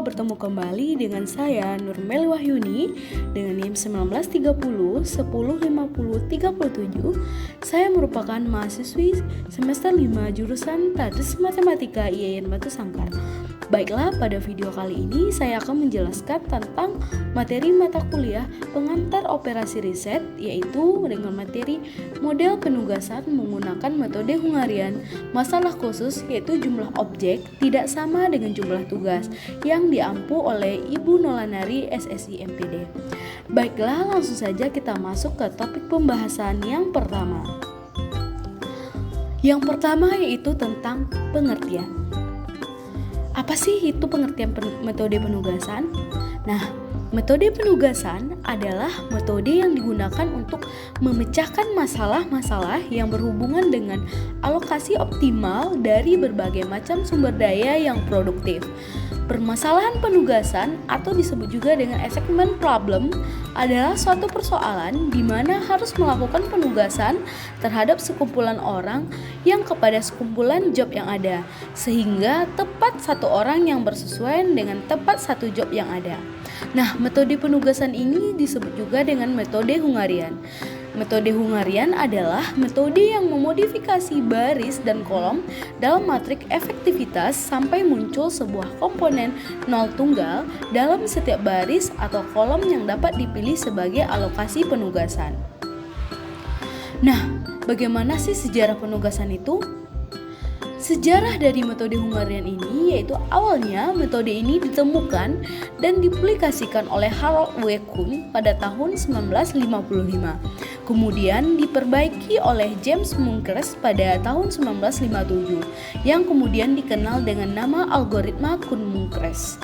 bertemu kembali dengan saya Nurmeli Wahyuni dengan NIM 1930 1050 37. Saya merupakan mahasiswi semester 5 jurusan Tadris Matematika IAIN Batu Sangkar. Baiklah, pada video kali ini saya akan menjelaskan tentang materi mata kuliah pengantar operasi riset, yaitu dengan materi model penugasan menggunakan metode Hungarian. Masalah khusus yaitu jumlah objek tidak sama dengan jumlah tugas yang diampu oleh Ibu Nolanari SSI MPD. Baiklah, langsung saja kita masuk ke topik pembahasan yang pertama. Yang pertama yaitu tentang pengertian. Apa sih itu pengertian metode penugasan? Nah, metode penugasan adalah metode yang digunakan untuk memecahkan masalah-masalah yang berhubungan dengan alokasi optimal dari berbagai macam sumber daya yang produktif. Permasalahan penugasan atau disebut juga dengan assignment problem adalah suatu persoalan di mana harus melakukan penugasan terhadap sekumpulan orang yang kepada sekumpulan job yang ada, sehingga tepat satu orang yang bersesuaian dengan tepat satu job yang ada. Nah, metode penugasan ini disebut juga dengan metode Hungarian. Metode Hungarian adalah metode yang memodifikasi baris dan kolom dalam matrik efektivitas sampai muncul sebuah komponen nol tunggal dalam setiap baris atau kolom yang dapat dipilih sebagai alokasi penugasan. Nah, bagaimana sih sejarah penugasan itu? Sejarah dari metode Hungarian ini yaitu awalnya metode ini ditemukan dan diaplikasikan oleh Harold W. Kuhn pada tahun 1955. Kemudian diperbaiki oleh James Munkres pada tahun 1957 yang kemudian dikenal dengan nama algoritma Kuhn-Munkres.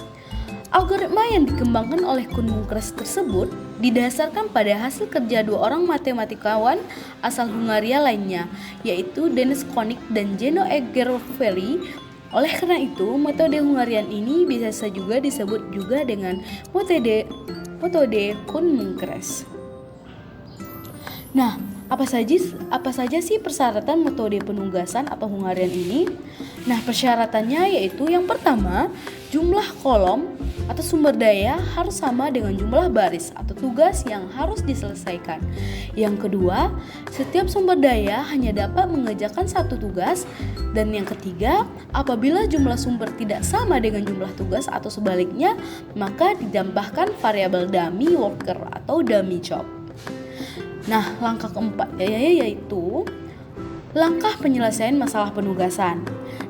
Algoritma yang dikembangkan oleh Kuhn-Munkres tersebut didasarkan pada hasil kerja dua orang matematikawan asal Hungaria lainnya, yaitu Dennis Konik dan Jenő Egerfely. Oleh karena itu, metode Hungarian ini bisa juga disebut juga dengan metode Kuhn-Munkres. Nah, apa saja sih persyaratan metode penugasan atau Hungarian ini? Nah, persyaratannya yaitu yang pertama, jumlah kolom atau sumber daya harus sama dengan jumlah baris atau tugas yang harus diselesaikan. Yang kedua, setiap sumber daya hanya dapat mengerjakan satu tugas. Dan yang ketiga, apabila jumlah sumber tidak sama dengan jumlah tugas atau sebaliknya, maka ditambahkan variabel dummy worker atau dummy job. Nah, langkah keempat yaitu langkah penyelesaian masalah penugasan.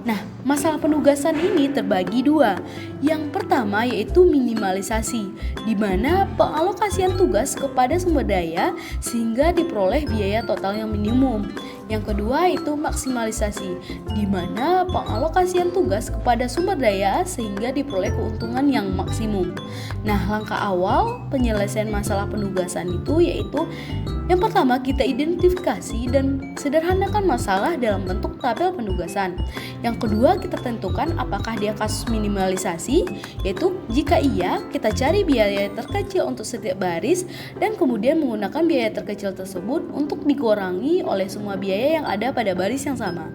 Nah, masalah penugasan ini terbagi dua. Yang pertama yaitu minimalisasi, di mana pengalokasian tugas kepada sumber daya sehingga diperoleh biaya total yang minimum. Yang kedua itu maksimalisasi, di mana pengalokasian tugas kepada sumber daya sehingga diperoleh keuntungan yang maksimum. Nah, langkah awal penyelesaian masalah penugasan itu yaitu yang pertama, kita identifikasi dan sederhanakan masalah dalam bentuk tabel penugasan. Yang kedua, kita tentukan apakah dia kasus minimalisasi, yaitu jika iya, kita cari biaya terkecil untuk setiap baris dan kemudian menggunakan biaya terkecil tersebut untuk dikurangi oleh semua biaya yang ada pada baris yang sama.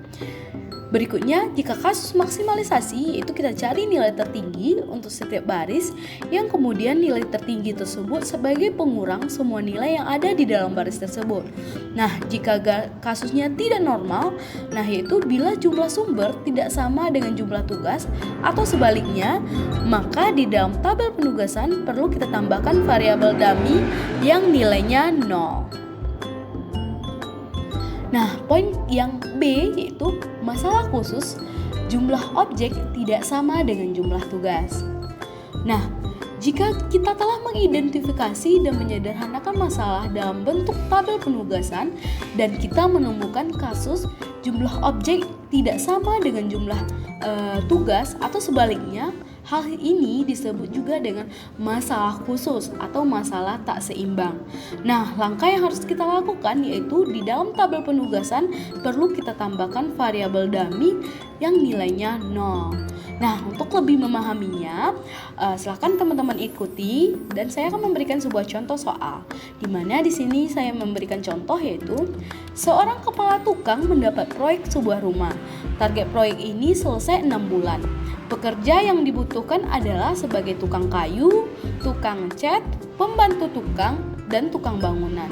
Berikutnya, jika kasus maksimalisasi, yaitu kita cari nilai tertinggi untuk setiap baris, yang kemudian nilai tertinggi tersebut sebagai pengurang semua nilai yang ada di dalam baris tersebut. Nah, jika kasusnya tidak normal, nah yaitu bila jumlah sumber tidak sama dengan jumlah tugas atau sebaliknya, maka di dalam tabel penugasan perlu kita tambahkan variabel dummy yang nilainya 0. Nah, poin yang B yaitu masalah khusus, jumlah objek tidak sama dengan jumlah tugas. Nah, jika kita telah mengidentifikasi dan menyederhanakan masalah dalam bentuk tabel penugasan dan kita menemukan kasus jumlah objek tidak sama dengan jumlah tugas atau sebaliknya, hal ini disebut juga dengan masalah khusus atau masalah tak seimbang. Nah, langkah yang harus kita lakukan yaitu di dalam tabel penugasan perlu kita tambahkan variabel dummy yang nilainya 0. Nah, untuk lebih memahaminya, silakan teman-teman ikuti dan saya akan memberikan sebuah contoh soal. Di mana di sini saya memberikan contoh yaitu seorang kepala tukang mendapat proyek sebuah rumah. Target proyek ini selesai 6 bulan. pekerja yang dibutuhkan adalah sebagai tukang kayu, tukang cat, pembantu tukang, dan tukang bangunan.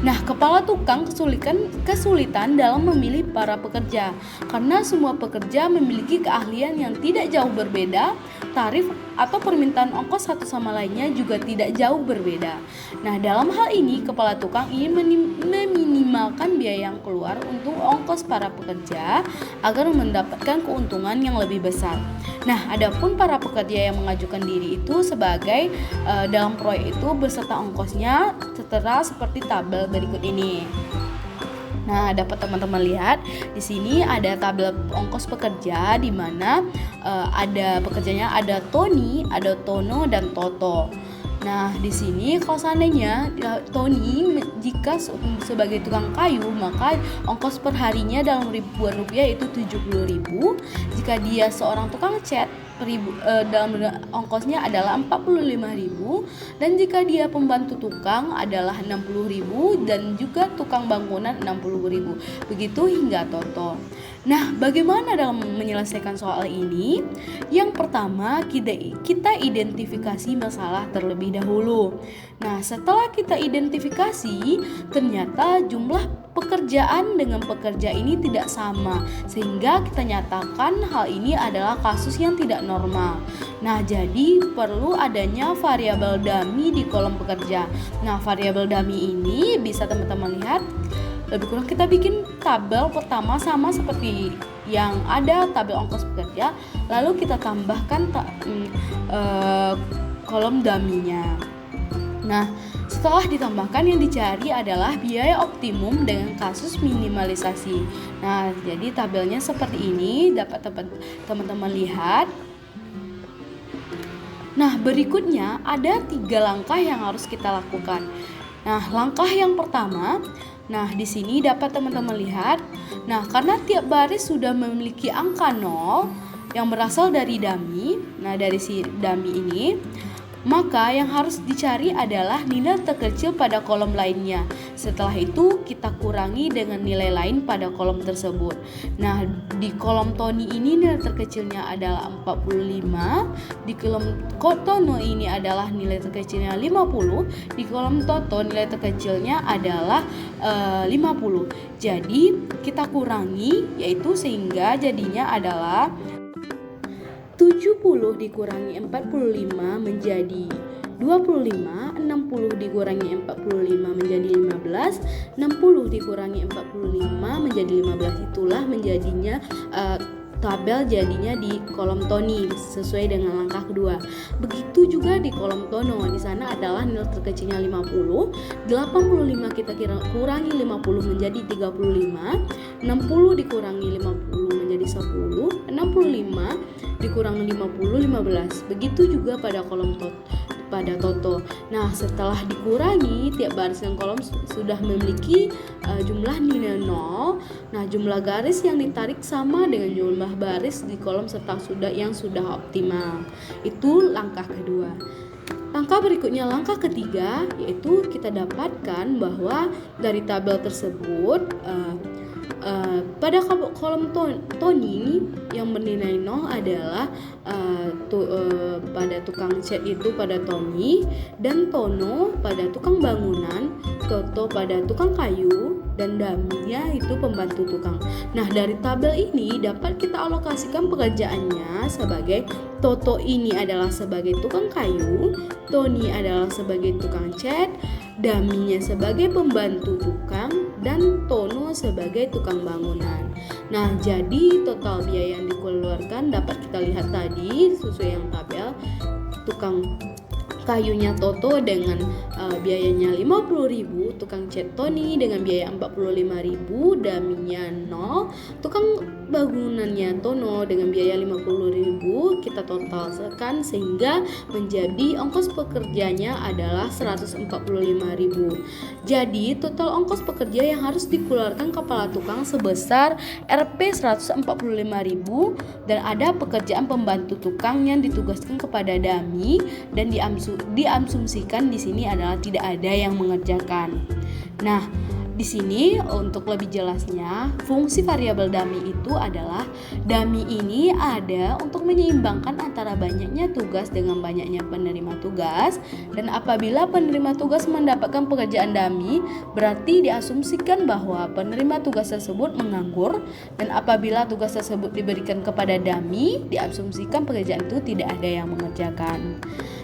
Nah, kepala tukang kesulitan dalam memilih para pekerja karena semua pekerja memiliki keahlian yang tidak jauh berbeda, tarif atau permintaan ongkos satu sama lainnya juga tidak jauh berbeda. Nah, dalam hal ini kepala tukang ingin meminimalkan biaya yang keluar untuk ongkos para pekerja agar mendapatkan keuntungan yang lebih besar. Nah, adapun para pekerja yang mengajukan diri itu sebagai dalam proyek itu beserta ongkosnya tertera seperti tabel berikut ini. Nah, dapat teman-teman lihat di sini ada tabel ongkos pekerja di mana ada pekerjanya ada Tony, ada Tono dan Toto. Nah, di sini kalau seandainya Tony jika sebagai tukang kayu, maka ongkos per harinya dalam ribuan rupiah itu 70.000. Jika dia seorang tukang cat, dalam ongkosnya adalah 45.000, dan jika dia pembantu tukang adalah 60.000, dan juga tukang bangunan 60.000. Begitu hingga Toto. Nah, bagaimana dalam menyelesaikan soal ini? Yang pertama, kita identifikasi masalah terlebih dahulu. Nah, setelah kita identifikasi, ternyata jumlah pekerjaan dengan pekerja ini tidak sama, sehingga kita nyatakan hal ini adalah kasus yang tidak normal. Nah, jadi perlu adanya variabel dummy di kolom pekerja. Nah, variabel dummy ini bisa teman-teman lihat. Lebih kurang kita bikin tabel pertama sama seperti yang ada tabel ongkos pekerja, lalu kita tambahkan kolom dummy-nya. Nah, setelah ditambahkan yang dicari adalah biaya optimum dengan kasus minimalisasi. Nah, jadi tabelnya seperti ini, dapat teman-teman lihat. Nah, berikutnya ada 3 langkah yang harus kita lakukan. Nah, langkah yang pertama, nah di sini dapat teman-teman lihat. Nah, karena tiap baris sudah memiliki angka 0 yang berasal dari dummy. Nah, dari si dummy ini, maka yang harus dicari adalah nilai terkecil pada kolom lainnya. Setelah itu kita kurangi dengan nilai lain pada kolom tersebut. Nah, di kolom Tony ini nilai terkecilnya adalah 45, di kolom Tono ini adalah nilai terkecilnya 50, di kolom Toto nilai terkecilnya adalah 50. Jadi kita kurangi, yaitu sehingga jadinya adalah 70 dikurangi 45 menjadi 25, 60 dikurangi 45 menjadi 15, 60 dikurangi 45 menjadi 15. Itulah menjadinya tabel jadinya di kolom Tony sesuai dengan langkah kedua. Begitu juga di kolom Tono. Di sana adalah nilai terkecilnya 50, 85 kita kurangi 50 menjadi 35, 60 dikurangi 50 menjadi 10, 65 dikurangi 50 15. Begitu juga pada kolom Toto. Nah, setelah dikurangi, tiap baris dan kolom sudah memiliki jumlah nilai 0. Nah, jumlah garis yang ditarik sama dengan jumlah baris di kolom serta yang sudah optimal. Itu langkah kedua. Langkah berikutnya, langkah ketiga, yaitu kita dapatkan bahwa dari tabel tersebut pada kolom Tony yang bernilai 0 adalah pada tukang cat itu pada Tony, dan Tono pada tukang bangunan, Toto pada tukang kayu, dan Daminya itu pembantu tukang. Nah, dari tabel ini dapat kita alokasikan pekerjaannya sebagai Toto ini adalah sebagai tukang kayu, Tony adalah sebagai tukang cat, Daminya sebagai pembantu tukang, dan Tono sebagai tukang bangunan. Nah, jadi total biaya yang dikeluarkan dapat kita lihat tadi sesuai yang tabel. Tukang kayunya Toto dengan biayanya 50.000, tukang cat Tony dengan biaya 45.000, daminya 0, tukang bangunannya Tono dengan biaya 50.000, kita totalkan sehingga menjadi ongkos pekerjanya adalah 145.000. Jadi total ongkos pekerja yang harus dikeluarkan kepala tukang sebesar Rp 145.000, dan ada pekerjaan pembantu tukang yang ditugaskan kepada dami dan diasumsikan di sini adalah tidak ada yang mengerjakan. Nah, di sini untuk lebih jelasnya, fungsi variabel dummy itu adalah dummy ini ada untuk menyeimbangkan antara banyaknya tugas dengan banyaknya penerima tugas, dan apabila penerima tugas mendapatkan pekerjaan dummy, berarti diasumsikan bahwa penerima tugas tersebut menganggur, dan apabila tugas tersebut diberikan kepada dummy, diasumsikan pekerjaan itu tidak ada yang mengerjakan.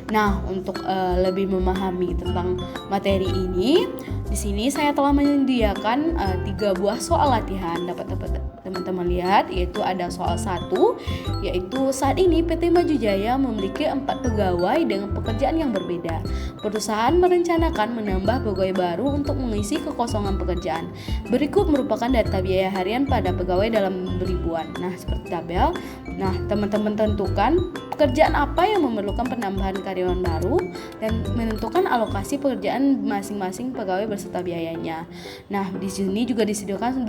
Nah, untuk lebih memahami tentang materi ini, di sini saya telah menyediakan 3 buah soal latihan. Dapat teman-teman lihat, yaitu ada soal 1, yaitu saat ini PT Maju Jaya memiliki 4 pegawai dengan pekerjaan yang berbeda. Perusahaan merencanakan menambah pegawai baru untuk mengisi kekosongan pekerjaan. Berikut merupakan data biaya harian pada pegawai dalam ribuan. Nah, seperti tabel. Nah, teman-teman tentukan pekerjaan apa yang memerlukan penambahan karyawan baru dan menentukan alokasi pekerjaan masing-masing pegawai beserta biayanya. Nah, di sini juga disediakan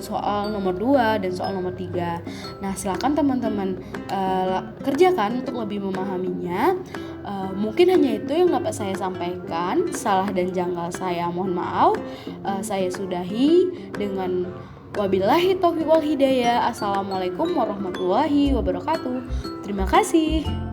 soal nomor 2 dan soal nomor 3. Nah, silakan teman-teman kerjakan untuk lebih memahaminya. Mungkin hanya itu yang dapat saya sampaikan. Salah dan janggal saya mohon maaf. Saya sudahi dengan wabillahi taufiq wal hidayah. Assalamualaikum warahmatullahi wabarakatuh. Terima kasih.